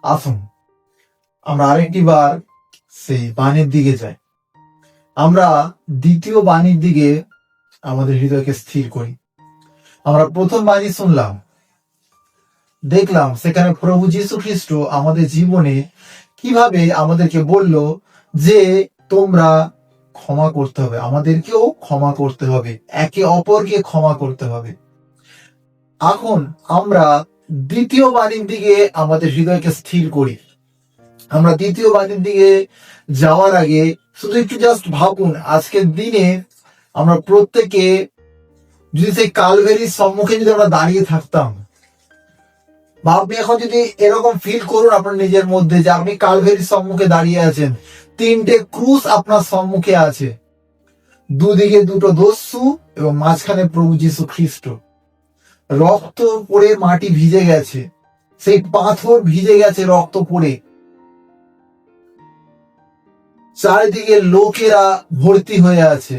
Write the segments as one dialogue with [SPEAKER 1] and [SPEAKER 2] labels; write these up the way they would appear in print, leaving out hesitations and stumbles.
[SPEAKER 1] আসুন আমরা আরেকটি বার সেই বাণীর দিকে যাই। আমরা দ্বিতীয় বাণীর দিকে আমাদের হৃদয়কে স্থির করি। আমরা প্রথম বাণী শুনলাম, দেখলাম সেখানে প্রভু যীশু খ্রিস্ট আমাদের জীবনে কিভাবে আমাদেরকে বলল যে তোমরা ক্ষমা করতে হবে, আমাদেরকেও ক্ষমা করতে হবে, একে অপরকে ক্ষমা করতে হবে। এখন আমরা দ্বিতীয় বাণীর দিকে আমাদের হৃদয়কে স্থির করি। আমরা দ্বিতীয় বাণীর দিকে যাওয়ার আগে শুধু একটু জাস্ট ভাবুন, আজকের দিনে আমরা প্রত্যেকে যদি সেই কালভেরির সম্মুখে যদি আমরা দাঁড়িয়ে থাকতাম, বা আপনি এখন যদি এরকম ফিল করুন আপনার নিজের মধ্যে যে আপনি কালভেরির সম্মুখে দাঁড়িয়ে আছেন, তিনটে ক্রুশ আপনার সম্মুখে আছে, দুদিকে দুটো দস্যু এবং মাঝখানে প্রভু যীশু খ্রিস্ট। রক্ত পড়ে মাটি ভিজে গেছে, সেই পাথর ভিজে গেছে রক্ত পড়ে, চারিদিকে লোকেরা ভর্তি হয়ে আছে।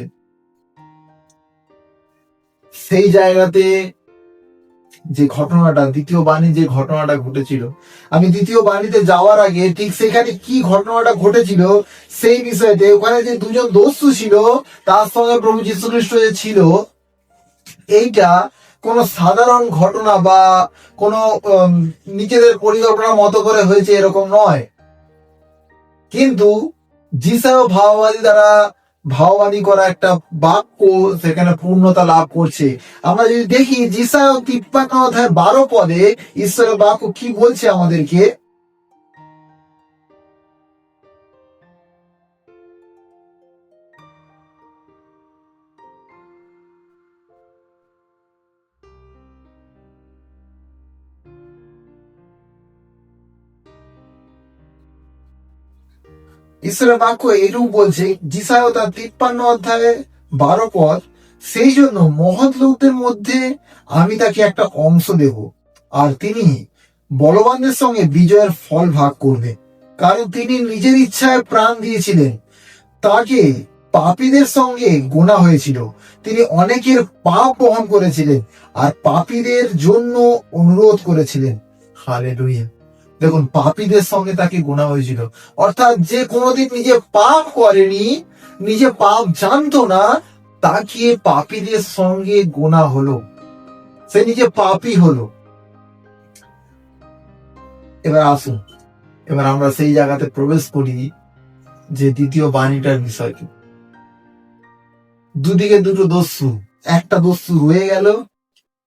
[SPEAKER 1] সেই জায়গাতে যে ঘটনাটা, দ্বিতীয় বাণী যে ঘটনাটা ঘটেছিল, আমি দ্বিতীয় বাণীতে যাওয়ার আগে ঠিক সেখানে কি ঘটনাটা ঘটেছিল সেই বিষয়তে, ওখানে যে দুজন দস্যু ছিল তার সঙ্গে প্রভু যীশু খ্রিস্ট যে ছিল, এইটা কোন সাধারণ ঘটনা বা কোন নিজেদের পরিকল্পনার মতো করে হয়েছে এরকম নয়, কিন্তু যিশায় ভাববাদী দ্বারা ভাববাদী করা একটা বাক্য সেখানে পূর্ণতা লাভ করছে। আমরা যদি দেখি যিশায় 53:12 ঈশ্বরের বাক্য কি বলছে আমাদেরকে, ঈশ্বরের বাক্য এরূপ বলছে, যিশায় তার 53:12, সেই জন্য মহৎ লোকদের মধ্যে আমি তাকে একটা অংশ দেব, আর তিনি বলবানদের সঙ্গে বিজয়ের ফল ভাগ করবে, কারণ তিনি নিজের ইচ্ছায় প্রাণ দিয়েছিলেন, তাকে পাপীদের সঙ্গে গোনা হয়েছিল, তিনি অনেকের পাপ বহন করেছিলেন আর পাপীদের জন্য অনুরোধ করেছিলেন। হালেলুয়া। দেখুন, পাপীদের সঙ্গে তাকে গোনা হয়েছিল, অর্থাৎ যে কোনোদিন নিজে পাপ করেনি, নিজে পাপ জানতো না, তাকে পাপীদের সঙ্গে গোনা হলো, সে নিজে পাপী হলো। এবার আসুন, এবার আমরা সেই জায়গাতে প্রবেশ করি যে দ্বিতীয় বাণীটার বিষয়টি। দুদিকে দুটো দস্যু, একটা দস্যু রয়ে গেল,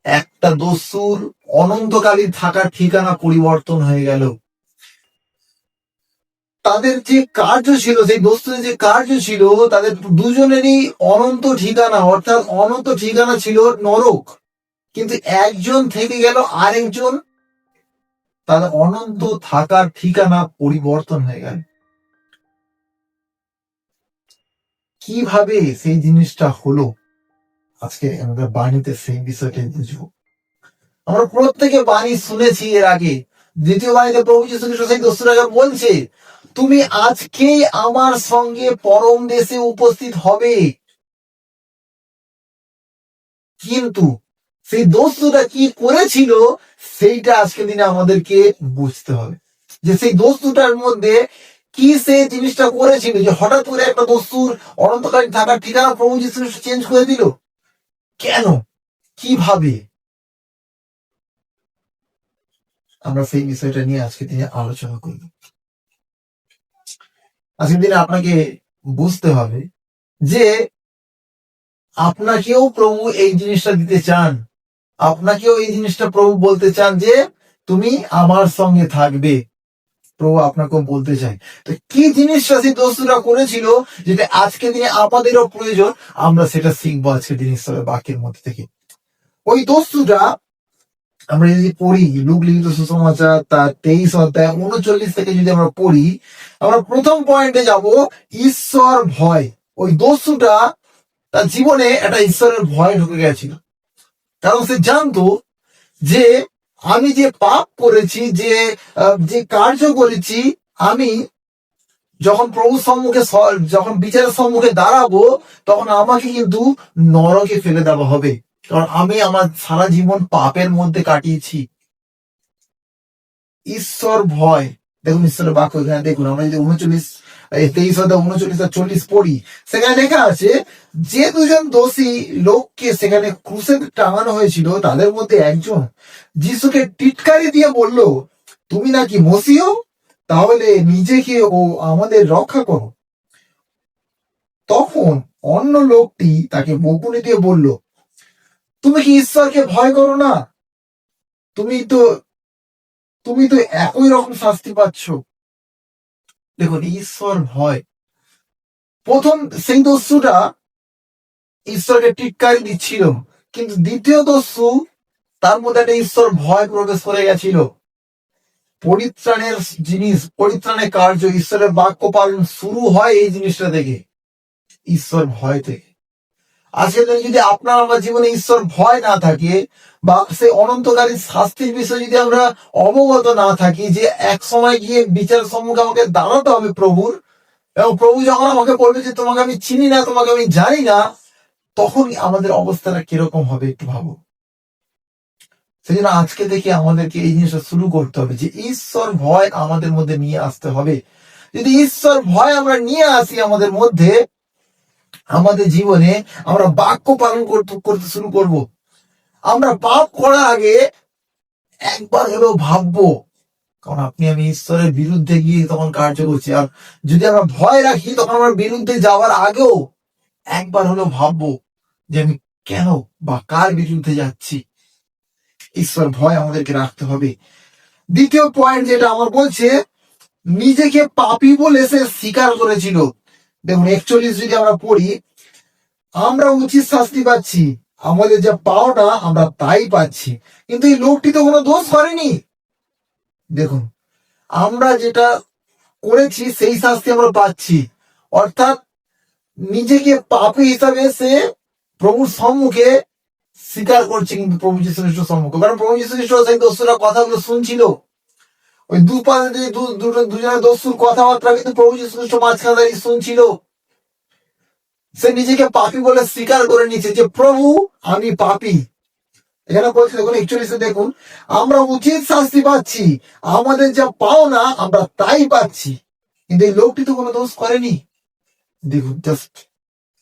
[SPEAKER 1] একটা দস্যুর অনন্তকালীন থাকার ঠিকানা পরিবর্তন হয়ে গেল। তাদের যে কার্য ছিল, সেই দস্যুদের যে কার্য ছিল, তাদের দুজনেরই অনন্ত ঠিকানা, অর্থাৎ অনন্ত ঠিকানা ছিল নরক, কিন্তু একজন থেকে গেল, আরেকজন তাদের অনন্ত থাকার ঠিকানা পরিবর্তন হয়ে গেল। কিভাবে সেই জিনিসটা হলো, আজকে আমাদের বাণীতে সেই বিষয়টাই বুঝবো। আমরা প্রত্যেকে বাণী শুনেছি এর আগে। দ্বিতীয় বাণীতে প্রভু যীশু খ্রিস্ট সেই দস্যুরাকে বলছে, তুমি আজকেই আমার সঙ্গে পরম দেশে উপস্থিত হবে। কিন্তু সেই দস্যুটা কি করেছিল সেইটা আজকের দিনে আমাদেরকে বুঝতে হবে, যে সেই দস্যুটার মধ্যে কি সে জিনিসটা করেছিল যে হঠাৎ করে একটা দস্যুর অনন্তকালীন থাকার ঠিকানা প্রভু যীশু খ্রিস্ট চেঞ্জ করে দিল। কেন, কিভাবে, আমরা সেই বিষয়টা নিয়ে আজকের দিনে আলোচনা করব। আজকের দিনে আপনাকে বুঝতে হবে যে আপনাকেও প্রভু এই জিনিসটা দিতে চান, আপনাকেও এই জিনিসটা প্রভু বলতে চান যে তুমি আমার সঙ্গে থাকবে। প্রভু আপনাকেও বলতে চাই। তো কি জিনিসটা সেই দস্যুরা করেছিল যেটা আজকের দিনে আমাদেরও প্রয়োজন, আমরা সেটা শিখবো আজকের দিন ঈশ্বরের বাক্যের মধ্যে থেকে। ওই দস্যুটা আমরা যদি পড়ি লূক লিখিত সুসমাচার তার 23:39 থেকে যদি আমরা পড়ি, আমরা প্রথম পয়েন্টে যাব, ঈশ্বর ভয়। ওই দস্যুটা তার জীবনে একটা ঈশ্বরের ভয় ঢুকে গেছিল, কারণ সে জানতো যে আমি যে পাপ করেছি, যে কার্য করেছি, আমি যখন প্রভুর সম্মুখে, যখন বিচারের সম্মুখে দাঁড়াবো, তখন আমাকে কিন্তু নরকে ফেলে দেওয়া হবে, কারণ আমি আমার সারা জীবন পাপের মধ্যে কাটিয়েছি। ঈশ্বর ভয় দেখুন ঈশ্বরের বাক্য এখানে দেখুন, আমরা যদি 23 পড়ি, সেখানে লেখা আছে যে দুজন দোষী লোককে সেখানে ক্রুশে টাঙানো হয়েছিল তাদের মধ্যে একজন যিশুকে টিটকারি দিয়ে বলল, তুমি নাকি মসিহ, তাহলে নিজেকে ও আমাদের রক্ষা করো। তখন অন্য লোকটি তাকে বকুনি দিয়ে বলল, তুমি কি ঈশ্বরকে ভয় করো না? তুমি তো একই রকম শাস্তি পাচ্ছ। দেখুন, ঈশ্বর ভয়। প্রথম সেই দস্যুটা ঈশ্বরকে টিটকারি দিচ্ছিল, কিন্তু দ্বিতীয় দস্যু তার মধ্যে একটা ঈশ্বর ভয় প্রবেশ করে গেছিল। পরিত্রাণের কার্য, ঈশ্বরের বাক্য পালন শুরু হয় এই জিনিসটা থেকে, ঈশ্বর ভয় থেকে। আজকের দিনে যদি আপনার আমার জীবনে ঈশ্বর ভয় না থাকে, বা সেই অনন্তকালীন শাস্তির বিষয়ে যদি আমরা অবগত না থাকি, যে এক সময় গিয়ে বিচার সম্মুখে আমাকে দাঁড়াতে হবে প্রভুর, এবং প্রভু যখন আমাকে বলবে যে তোমাকে আমি চিনি না, তোমাকে আমি জানি না, তখন আমাদের অবস্থাটা কিরকম হবে একটু ভাবো। সেই জন্য আজকে থেকে আমাদেরকে এই জিনিসটা শুরু করতে হবে, যে ঈশ্বর ভয় আমাদের মধ্যে নিয়ে আসতে হবে। যদি ঈশ্বর ভয় আমরা নিয়ে আসি আমাদের মধ্যে, আমাদের জীবনে আমরা বাক্য পালন করতে শুরু করব। আমরা পাপ করার আগে একবার হলেও ভাববো, কারণ আপনি আমি ঈশ্বরের বিরুদ্ধে গিয়ে তখন কার্য করছি। আর যদি আমরা ভয় রাখি, তখন আমরা বিরুদ্ধে যাওয়ার আগেও একবার হলেও ভাববো যে আমি কেন বা কার বিরুদ্ধে যাচ্ছি। ঈশ্বর ভয় আমাদেরকে রাখতে হবে। দ্বিতীয় পয়েন্ট যেটা আমার বলছে, নিজেকে পাপী বলে সে স্বীকার করেছিল। দেখুন 41 যদি আমরা পড়ি, আমরা উচিত শাস্তি পাচ্ছি, আমাদের যা পাওনা আমরা তাই পাচ্ছি, কিন্তু এই লোকটি তো কোনো দোষ করেনি। দেখুন, আমরা যেটা করেছি সেই শাস্তি আমরা পাচ্ছি, অর্থাৎ নিজেকে পাপী হিসাবে সে প্রভুর সম্মুখে স্বীকার করছে, কিন্তু প্রভু যীশু খ্রিস্টের সম্মুখে। কারণ প্রভু যীশু খ্রিস্ট সেই দস্যুরা কথাগুলো শুনছিল, ওই দুজনের দস্যুর কথাবার্তা কিন্তু প্রভু যীশু খ্রিস্ট মাঝখানে দাঁড়িয়ে শুনছিল। সে নিজেকে পাপী বলে স্বীকার করে নিয়েছে যে প্রভু আমি পাপী। এখানে বলছে দেখুন 41 দেখুন, আমরা উচিত শাস্তি পাচ্ছি, আমাদের যা পাওনা আমরা তাই পাচ্ছি, কিন্তু এই লোকটি তো কোনো দোষ করেনি। দেখুন, জাস্ট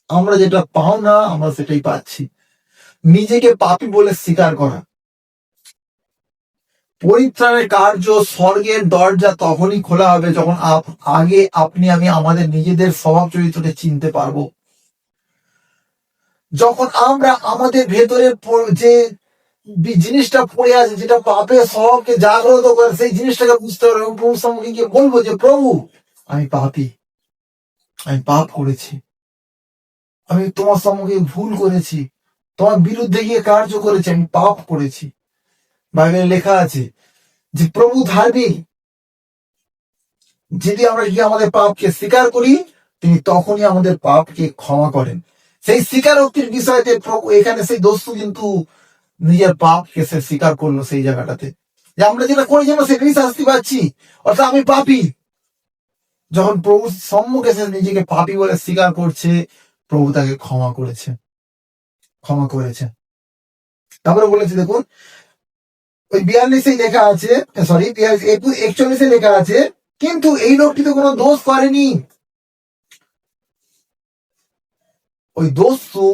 [SPEAKER 1] আমরা যেটা পাওনা আমরা সেটাই পাচ্ছি। নিজেকে পাপী বলে স্বীকার করা। পরিত্রাণের কার্য, স্বর্গের দরজা তখনই খোলা হবে যখন আগে আপনি আমি আমাদের নিজেদের স্বভাব চরিত্রকে চিনতে পারবো। যখন আমরা আমাদের ভেতরে যে জিনিসটা পড়ে আছে, যেটা পাপের স্বভাবকে জাগ্রত করে, সেই জিনিসটাকে বুঝতে পারবো এবং প্রভুর সম্মুখে গিয়ে বলবো যে প্রভু আমি পাপী, আমি পাপ করেছি, আমি তোমার সম্মুখে ভুল করেছি, তোমার বিরুদ্ধে গিয়ে কার্য করেছি, আমি পাপ করেছি। বাইবেলে লেখা আছে যে প্রভু ধার্মিক, যদি আমরা গিয়ে আমাদের পাপকে স্বীকার করি, তিনি তখনই আমাদের পাপকে ক্ষমা করেন। সেই স্বীকারোক্তির বিষয়তে প্রভু এখানে সেই দস্যু কিন্তু নিজের পাপকে সে স্বীকার করলো সেই জায়গাটাতে, যে আমরা যেটা করেছি আমরা সেটাই শাস্তি পাচ্ছি, অর্থাৎ আমি পাপী। যখন প্রভুর সম্মুখে সে নিজেকে পাপী বলে স্বীকার করছে, প্রভু তাকে ক্ষমা করেছে। তারপরে বলেছে দেখুন, ওই 42 লেখা আছে, সরি 41 লেখা আছে, কিন্তু এই লোকটি তো কোনো দোষ করেনি। ওই দস্যু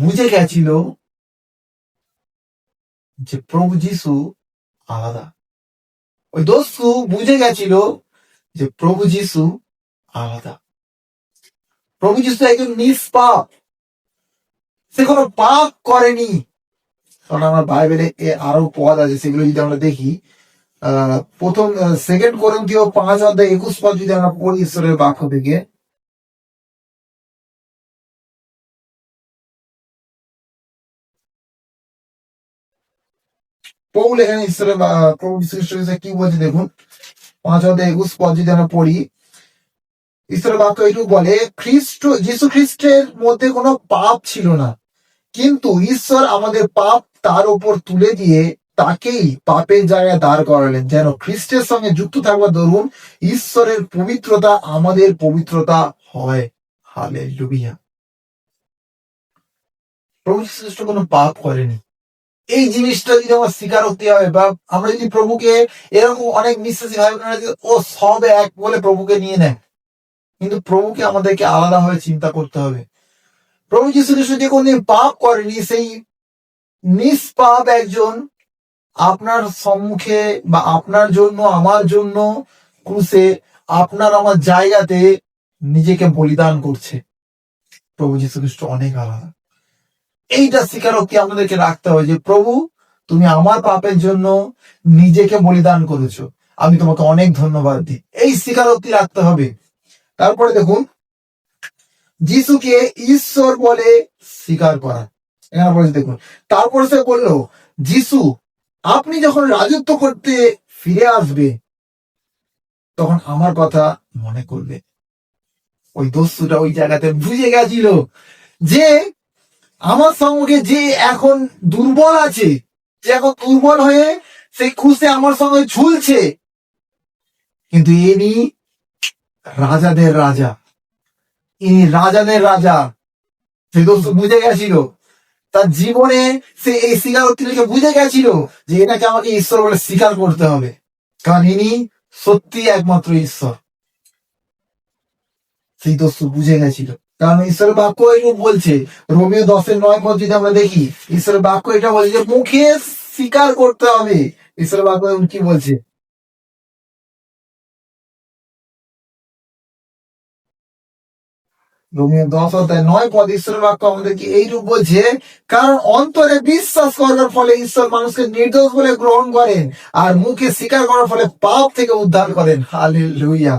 [SPEAKER 1] বুঝে গেছিল যে প্রভু যীশু আলাদা। ওই দস্যু বুঝে গেছিল যে প্রভু যীশু আলাদা। প্রভু যীশু একজন নিষ্পাপ, সে কোনো পাপ করেনি। কারণ আমার বাইবেলে আরো পদ আছে, সেগুলো যদি আমরা দেখি, প্রথম 2 কোরিন্থীয় 5:21 যদি আমরা পড়ি ঈশ্বরের বাক্য থেকে, পৌল এখানে ঈশ্বরের প্রভু যীশু খ্রিস্ট কি বলছে দেখুন, 5:21 যদি আমরা পড়ি, ঈশ্বরের বাক্য এইটুকু বলে, যীশু খ্রিস্টের মধ্যে কোনো পাপ ছিল না, কিন্তু ঈশ্বর আমাদের পাপ তার উপর তুলে দিয়ে তাকেই পাপের জায়গায় দাঁড় করালেন, যেন খ্রিস্টের সঙ্গে যুক্ত থাকবার দরুন ঈশ্বরের পবিত্রতা আমাদের পবিত্রতা হয়। হালেলুয়া। প্রভু যীশু খ্রিস্ট কোনো পাপ করেনি, এই জিনিসটা যদি আমার স্বীকারোক্তি হয়, বা আমরা যদি প্রভুকে এরকম অনেক বিশ্বাসী ভাই বোনেরা ও সব এক বলে প্রভুকে নিয়ে নেয়, কিন্তু প্রভুকে আমাদেরকে আলাদাভাবে চিন্তা করতে হবে। প্রভু যীশু খ্রিস্ট যে কোনদিন পাপ করেনি, সেই নিষ্পাপ একজন আপনার সম্মুখে বা আপনার জন্য, আমার জন্য ক্রুশে আপনার আমার জায়গাতে নিজেকে বলিদান করছে। প্রভু যীশু খ্রিস্ট অনেক আলাদা। এইটা স্বীকারোক্তি আমাদেরকে রাখতে হবে যে প্রভু, তুমি আমার পাপের জন্য নিজেকে বলিদান করেছো, আমি তোমাকে অনেক ধন্যবাদ দিই। এই স্বীকারোক্তি রাখতে হবে। তারপরে দেখুন, যিশুকে ঈশ্বর বলে স্বীকার করা। এখানে বলছে দেখুন, তারপর সে বলল, যিশু, আপনি যখন রাজত্ব করতে ফিরে আসবে তখন আমার কথা মনে করবে। ওই দস্যুটা ওই জায়গাতে বুঝে গেছিল যে আমার সঙ্গে যে এখন দুর্বল আছে, যে এখন দুর্বল হয়ে সেই ক্রুশে আমার সঙ্গে ঝুলছে, কিন্তু ইনি রাজাদের রাজা, ইনি রাজাদের রাজা। সেই দস্যু বুঝে গেছিল, তার জীবনে সে এই স্বীকারোক্তিটাকে বুঝে গেছিল যে এটাকে আমাকে ঈশ্বর বলে স্বীকার করতে হবে, কারণ ইনি সত্যি একমাত্র ঈশ্বর। সেই দস্যু বুঝে গেছিল, কারণ ঈশ্বরের বাক্য এরকম বলছে, রোমিও 10:9 যদি আমরা দেখি, ঈশ্বরের বাক্য এটা বলছে যে মুখে স্বীকার করতে হবে। ঈশ্বরের বাক্য কি বলছে? রোমিও 10:9 ঈশ্বরের বাক্য আমাদেরকে এইরূপ বলছে, কারণ অন্তরে বিশ্বাস করার ফলে ঈশ্বর মানুষকে নির্দোষ বলে গ্রহণ করেন, আর মুখে স্বীকার করার ফলে পাপ থেকে উদ্ধার করেন। হালেলুয়া।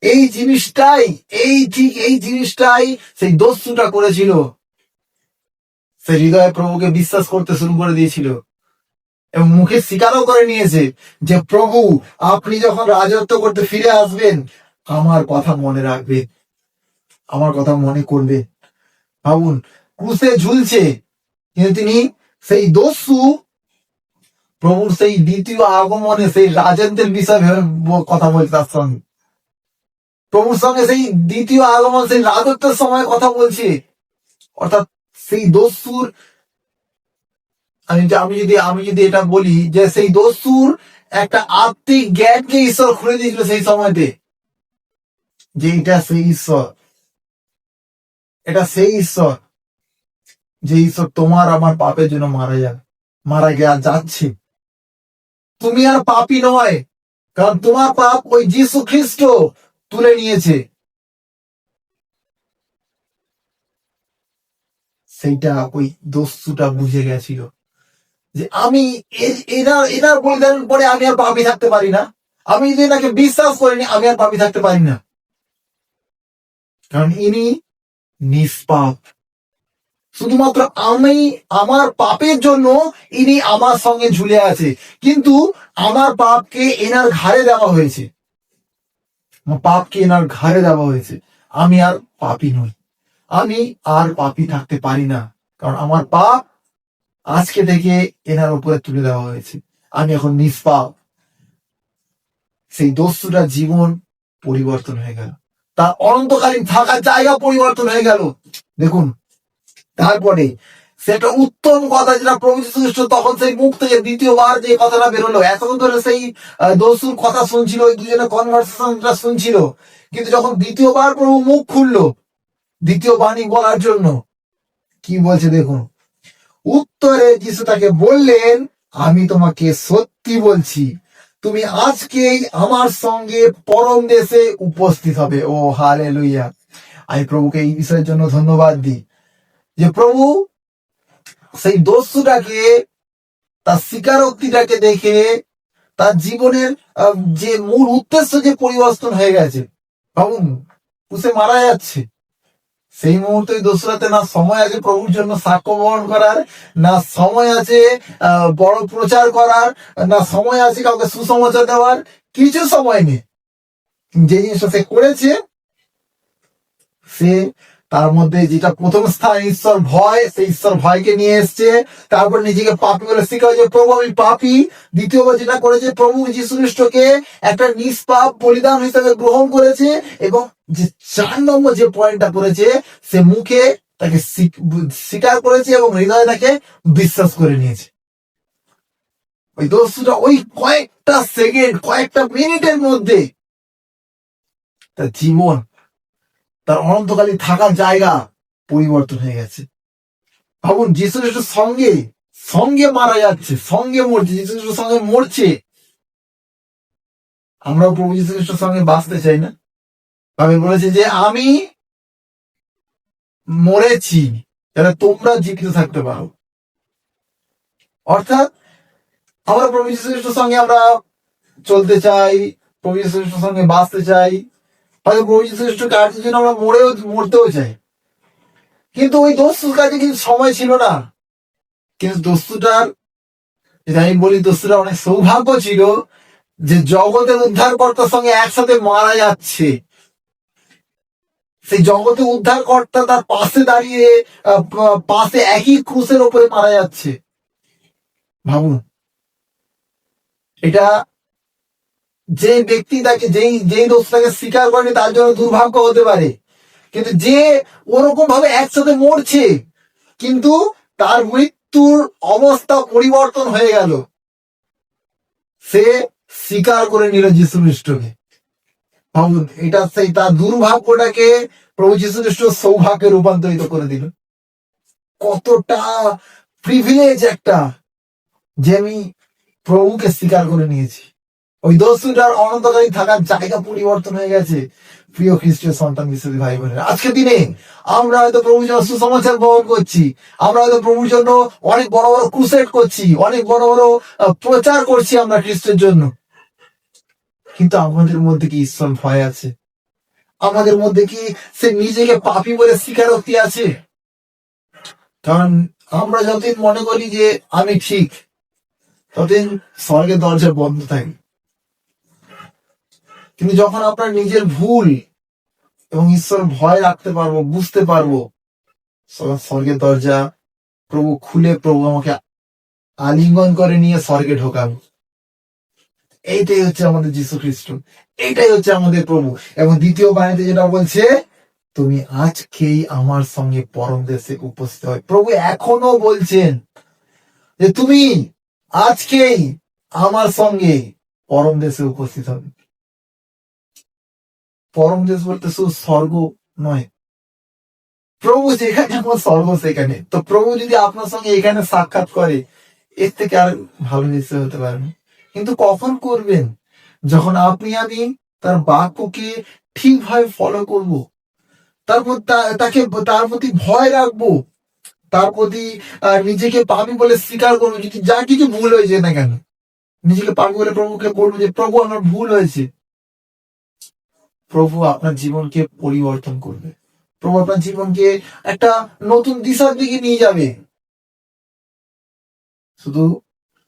[SPEAKER 1] এই জিনিসটাই, এই জিনিসটাই সেই দস্যুটা করেছিল। সে হৃদয়ে প্রভুকে বিশ্বাস করতে শুরু করে দিয়েছিল এবং মুখে স্বীকারও করে নিয়েছে যে প্রভু, আপনি যখন রাজত্ব করতে ফিরে আসবেন আমার কথা মনে রাখবে, আমার কথা মনে করবে। ভাবুন, ক্রুশে ঝুলছে, কিন্তু তিনি সেই দস্যু প্রভুর সেই দ্বিতীয় আগমনে সেই রাজত্বের বিষয়ে কথা বলছে, তার সঙ্গে প্রভুর সঙ্গে সেই দ্বিতীয় আগমন, সেই রাজত্বের সময় কথা বলছে। অর্থাৎ সেই দস্যুর, আমি যদি এটা বলি যে সেই দস্যুর একটা আত্মিক জ্ঞানকে ঈশ্বর খুলে দিয়েছিল সেই সময়তে, যে এটা সেই ঈশ্বর, এটা সেই ঈশ্বর, যে ঈশ্বর তোমার আমার পাপের জন্য মারা গিয়ে যাচ্ছে। তুমি আর পাপী নয়, কারণ তোমার পাপ ওই যীশু খ্রিস্ট তুলে নিয়েছে। সেইটা ওই দস্যুটা বুঝে গেছিল যে আমি এনার বলিদানের পরে আমি আর পাপী থাকতে পারি না, আমি যদি এনাকে বিশ্বাস করিনি আমি আর পাপী থাকতে পারি না, কারণ ইনি নিষ্পাপ। শুধুমাত্র আমি, আমার পাপের জন্য ইনি আমার সঙ্গে ঝুলে আছে, কিন্তু আমার পাপকে এনার ঘাড়ে দেওয়া হয়েছে, আমার পাপকে এনার ঘাড়ে দেওয়া হয়েছে। আমি আর পাপী নই, আমি আর পাপী থাকতে পারি না, কারণ আমার পাপ আজকে থেকে এনার উপরে তুলে দেওয়া হয়েছে, আমি এখন নিষ্পাপ। সেই দস্যুটা জীবন পরিবর্তন হয়ে গেল, তার অনন্তকালীন থাকার জায়গা পরিবর্তন হয়ে গেল। দেখুন, তারপরে সেটা উত্তম কথা যেটা প্রভু যীশু খ্রিস্ট তখন সেই মুখ থেকে দ্বিতীয়বার যে কথাটা বেরোলো, এতক্ষণ ধরে সেই দস্যুর কথা শুনছিল, ওই দুজনের কনভারসেশনটা শুনছিল, কিন্তু যখন দ্বিতীয়বার প্রভু মুখ খুললো দ্বিতীয় বাণী বলার জন্য, কি বলছে দেখুন, উত্তরে যিশু তাকে বললেন, আমি তোমাকে সত্যি বলছি, তুমি আজকেই আমার সঙ্গে পরম দেশে উপস্থিত হবে। ও হালেলুয়া। আমি প্রভুকে এই বিষয়ের জন্য ধন্যবাদ দিই যে প্রভু সেই দস্যুটাকে, তার স্বীকারোক্তিটাকে দেখে তার জীবনের যে মূল উদ্দেশ্য যে পরিবর্তন হয়ে গেছে। ভাবুন, পুষে মারা যাচ্ছে, সেই মুহূর্তে দোসরাতে না সময় আছে প্রভুর জন্য সাক্ষ্য বহন করার, না সময় আছে বড় প্রচার করার, না সময় আছে কাউকে সুসমাচার দেওয়ার, কিছু সময় নেই। যে জিনিসটা সে করেছে, সে তার মধ্যে যেটা প্রথম স্থান ঈশ্বর ভয়, সেই ঈশ্বর ভয়কে নিয়ে এসছে। তারপর নিজেকে পাপী বলে স্বীকার, যে প্রভু আমি পাপী। দ্বিতীয়বার যেটা করেছে, প্রভু যীশু খ্রিস্টকে একটা নিষ্পাপ বলিদান হিসেবে গ্রহণ করেছে, এবং যে 4 নম্বর যে পয়েন্টটা করেছে, সে মুখে তাকে স্বীকার করেছে এবং হৃদয়ে তাকে বিশ্বাস করে নিয়েছে। ওই দস্যুটা ওই কয়েকটা সেকেন্ড, কয়েকটা মিনিটের মধ্যে তার জীবন, তার অনন্তকালীন থাকার জায়গা পরিবর্তন হয়ে গেছে। ভাবুন, যীশু খ্রিস্ট সঙ্গে সঙ্গে মারা যাচ্ছে, সঙ্গে মরছে, যীশু খ্রিস্ট সঙ্গে মরছে। আমরাও প্রভু যীশু খ্রিস্টের সঙ্গে বাঁচতে চাই না? আমি বলেছি যে আমি মরেছি যাতে তোমরা জীবিত থাকতে পারো। অর্থাৎ আমরা প্রভু যীশু খ্রিস্টের সঙ্গে আমরা চলতে চাই, প্রভু যীশু খ্রিস্টের সঙ্গে বাঁচতে চাই, হয়তো প্রভু যীশু খ্রিস্ট কার্যের জন্য আমরা মরতেও চাই। কিন্তু ওই দস্যুর কাছে কিন্তু সময় ছিল না। কিন্তু দস্যুটার, যদি আমি বলি, দস্যুটার অনেক সৌভাগ্য ছিল যে জগতের উদ্ধারকর্তার সঙ্গে একসাথে মারা যাচ্ছে। সেই জগতের উদ্ধারকর্তা তার পাশে দাঁড়িয়ে, পাশে একই ক্রুশের ওপরে মারা যাচ্ছে। ভাবুন, এটা যে ব্যক্তি তাকে, যেই দোষটাকে স্বীকার করেনি তার জন্য দুর্ভাগ্য হতে পারে, কিন্তু যে ওরকম ভাবে একসাথে মরছে কিন্তু তার মৃত্যুর অবস্থা পরিবর্তন হয়ে গেল, সে স্বীকার করে নিল যীশু খ্রিস্টকে। ভাবুন, এটা সেই তার দুর্ভাগ্যটাকে প্রভু যীশু খ্রিস্ট সৌভাগ্যে রূপান্তরিত করে দিল। কতটা প্রিভিলেজ একটা, যে আমি প্রভুকে স্বীকার করে নিয়েছি। ওই দস্যুটার অনন্তকালীন থাকার জায়গা পরিবর্তন হয়ে গেছে। প্রিয় খ্রিস্টীয় সন্তান বিশ্বাসী ভাই বোনেরা, আজকের দিনে আমরা হয়তো প্রভুর জন্য সুসমাচার বহন করছি, আমরা হয়তো প্রভুর জন্য অনেক বড় বড় ক্রুসেড করছি, অনেক বড় বড় প্রচার করছি আমরা খ্রিস্টের জন্য, কিন্তু আমাদের মধ্যে কি ঈশ্বর ভয় আছে? আমাদের মধ্যে কি সে নিজেকে পাপী বলে স্বীকারোক্তি আছে? কারণ আমরা যতদিন মনে করি যে আমি ঠিক, ততদিন স্বর্গের দরজা বন্ধ থাকে। কিন্তু যখন আপনার নিজের ভুল এবং ঈশ্বর ভয় রাখতে পারবো, বুঝতে পারবো, স্বর্গের দরজা প্রভু খুলে প্রভু আমাকে আলিঙ্গন করে নিয়ে স্বর্গে ঢোকাবে। এইটাই হচ্ছে আমাদের যীশু খ্রিস্ট, এইটাই হচ্ছে আমাদের প্রভু। এবং দ্বিতীয় বাণীতে যেটা বলছে, তুমি আজকেই আমার সঙ্গে পরম দেশে উপস্থিত হয়। প্রভু এখনো বলছেন যে তুমি আজকেই আমার সঙ্গে পরম দেশে উপস্থিত হবে। পরম দেশ বলতে শুধু স্বর্গ নয়, প্রভু যেখানে আমার স্বর্গ সেখানে। তো প্রভু যদি আপনার সঙ্গে এখানে সাক্ষাৎ করে, এর থেকে আর ভালো কিছু হতে পারে না। কিন্তু কখন করবেন? যখন আপনি আমি তার বাক্যকে ঠিকভাবে ফলো করব, তারপর তার প্রতি ভয় রাখবো, তার প্রতি নিজেকে পাপী বলে স্বীকার করবো। যদি যা কিছু ভুল হয়েছে না কেন, নিজেকে পাপী বলে প্রভুকে বলবো যে প্রভু আমার ভুল হয়েছে। প্রভু আপনার জীবনকে পরিবর্তন করবে, প্রভু আপনার জীবনকে একটা নতুন দিশার দিকে নিয়ে যাবে। শুধু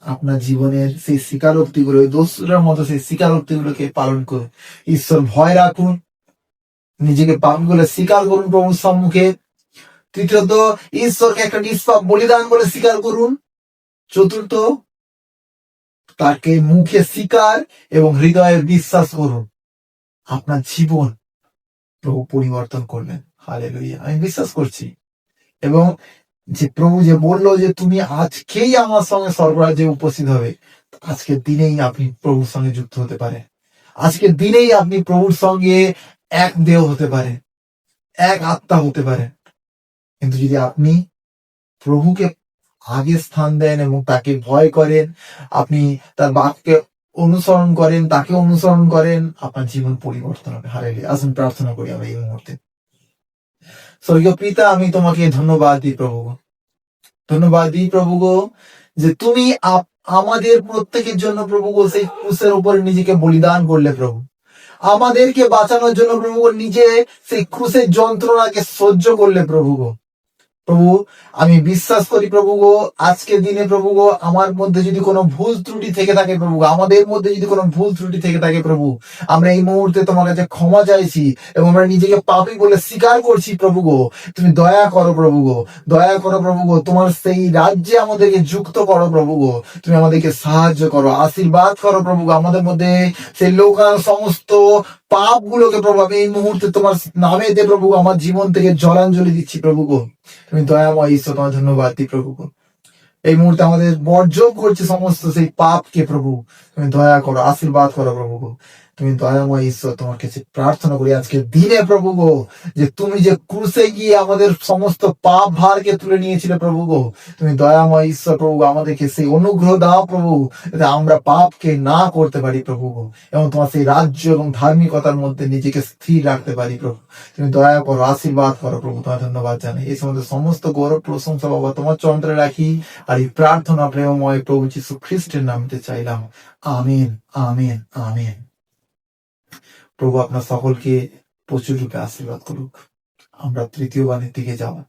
[SPEAKER 1] আপনার জীবনের সেই স্বীকারোক্তিগুলো, দস্যুরার মতো সেই স্বীকারোক্তিগুলোকে পালন করুন। ঈশ্বর ভয় রাখুন, নিজেকে পাপী বলে স্বীকার করুন প্রভুর সম্মুখে। তৃতীয়ত, ঈশ্বরকে একটা নিষ্পাপ বলিদান বলে স্বীকার করুন। চতুর্থ, তাকে মুখে স্বীকার এবং হৃদয়ে বিশ্বাস করুন। আপনার জীবন প্রভু পরিবর্তন করবেন। হালেলুয়া, আমি বিশ্বাস করছি। এবং যে প্রভু যে বললো যে তুমি আজকেই আমার সঙ্গে স্বর্গরাজ্যে উপস্থিত হবে, আজকের দিনেই আপনি প্রভুর সঙ্গে যুক্ত হতে পারেন। আজকের দিনেই আপনি প্রভুর সঙ্গে এক দেহ হতে পারেন, এক আত্মা হতে পারেন। কিন্তু যদি আপনি প্রভুকে আগে স্থান দেন এবং তাকে ভয় করেন, আপনি তার বাক্যকে অনুসরণ করেন, তাকে অনুসরণ করেন, আপনার জীবন পরিবর্তন হবে। হালেলুয়া। আসুন প্রার্থনা করি আমরা এই মুহূর্তে। স্বর্গীয় পিতা, আমি তোমাকে ধন্যবাদ দিই প্রভু, ধন্যবাদ দিই প্রভু গো, যে তুমি আমাদের প্রত্যেকের জন্য প্রভু গো সেই ক্রুশের উপরে নিজেকে বলিদান করলে প্রভু। আমাদেরকে বাঁচানোর জন্য প্রভু গো নিজে সেই ক্রুশের যন্ত্রণাকে সহ্য করলে প্রভু গো। প্রভু, আমি বিশ্বাস করি প্রভু গো, আজকের দিনে প্রভু গো আমার মধ্যে যদি কোনো ভুল ত্রুটি থেকে থাকে প্রভু, আমাদের মধ্যে যদি কোনো ভুল ত্রুটি থেকে থাকে প্রভু, আমরা এই মুহূর্তে তোমার কাছে ক্ষমা চাইছি এবং আমরা নিজেকে পাপী বলে স্বীকার করছি প্রভু গো। তুমি দয়া করো প্রভু গো, দয়া করো প্রভু গো, তোমার সেই রাজ্যে আমাদেরকে যুক্ত করো প্রভু গো। তুমি আমাদেরকে সাহায্য করো, আশীর্বাদ করো প্রভু গো। আমাদের মধ্যে সেই লোকাল সমস্ত পাপ গুলোকে প্রভু আমি এই মুহূর্তে তোমার নামে দে প্রভু, আমার জীবন থেকে জলাঞ্জলি দিচ্ছি প্রভু গো। তুমি দয়াময় ঈশ্বর, তোমার ধন্যবাদ দিই প্রভু গো। এই মুহূর্তে আমাদের বর্জন করছে সমস্ত সেই পাপকে প্রভু, তুমি দয়া করো, আশীর্বাদ করো প্রভু গো। তুমি দয়াময় ঈশ্বর, তোমার কাছে প্রার্থনা করি আজকে দিনে প্রভু গো, যে তুমি যে ক্রুশে গিয়ে আমাদের সমস্ত পাপ ভারকে তুলে নিয়েছিলে প্রভু গো, তুমি দয়াময় ঈশ্বর প্রভু আমাদেরকে সেই অনুগ্রহ দাও প্রভু, যাতে আমরা পাপকে না করতে পারি প্রভু গো, এবং তোমার সেই রাজ্য এবং ধার্মিকতার মধ্যে নিজেকে স্থির রাখতে পারি প্রভু। তুমি দয়া করো, আশীর্বাদ করো প্রভু, তোমার ধন্যবাদ জানাই। এই সমস্ত গৌরব প্রশংসা বাবা তোমার চন্দ্রে রাখি, আর এই প্রার্থনা প্রেমময় প্রভু যীশু খ্রিস্টের নামে চাইলাম। আমিন, আমিন, আমিন। প্রভু আপনার সকলকে প্রচুর রূপে আশীর্বাদ করুক। আমরা তৃতীয় বাণীর দিকে যাওয়া।